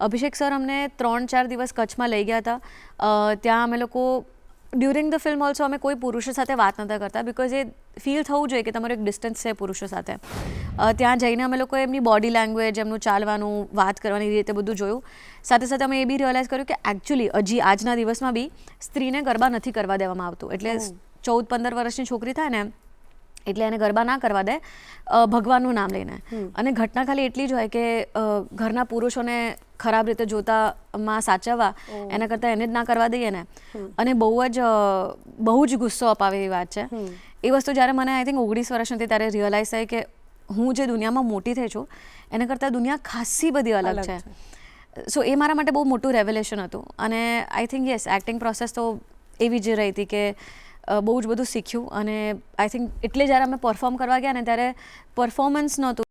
અભિષેક sir અમને 3-4 દિવસ કચ્છમાં લઈ ગયા હતા. ત્યાં અમે લોકો ડ્યુરિંગ ધ ફિલ્મ ઓલ્સો અમે કોઈ પુરુષો સાથે વાત નહોતા કરતા બિકોઝ એ ફીલ થવું જોઈએ કે તમારું એક ડિસ્ટન્સ છે પુરુષો સાથે. ત્યાં જઈને અમે લોકોએ એમની બોડી લેંગ્વેજ, એમનું ચાલવાનું, વાત કરવાની રીતે બધું જોયું. સાથે સાથે અમે એ બી રિયલાઇઝ કર્યું કે એકચ્યુઅલી હજી આજના દિવસમાં બી સ્ત્રીને ગરબા નથી કરવા દેવામાં આવતું. એટલે 14-15 વર્ષની છોકરી થાય ને એટલે એને ગરબા ના કરવા દે ભગવાનનું નામ લઈને. અને ઘટના ખાલી એટલી જ હોય કે ઘરના પુરુષોને ખરાબ રીતે જોતામાં સાચવવા એના કરતાં એને જ ના કરવા દઈએ ને. અને બહુ જ ગુસ્સો અપાવે એવી વાત છે. એ વસ્તુ જ્યારે મને આઈ થિંક 19 વર્ષ હતી ત્યારે રિયલાઇઝ થઈ કે હું જે દુનિયામાં મોટી થઈ છું એના કરતાં દુનિયા ખાસી બધી અલગ છે. સો એ મારા માટે બહુ મોટું રેવલેશન હતું. અને I think yes acting process તો એવી જ રહી હતી કે બહુ જ બધું શીખ્યું. અને આઈ થિંક એટલે જ્યારે અમે પરફોર્મ કરવા ગયા ને ત્યારે પરફોર્મન્સ નહોતું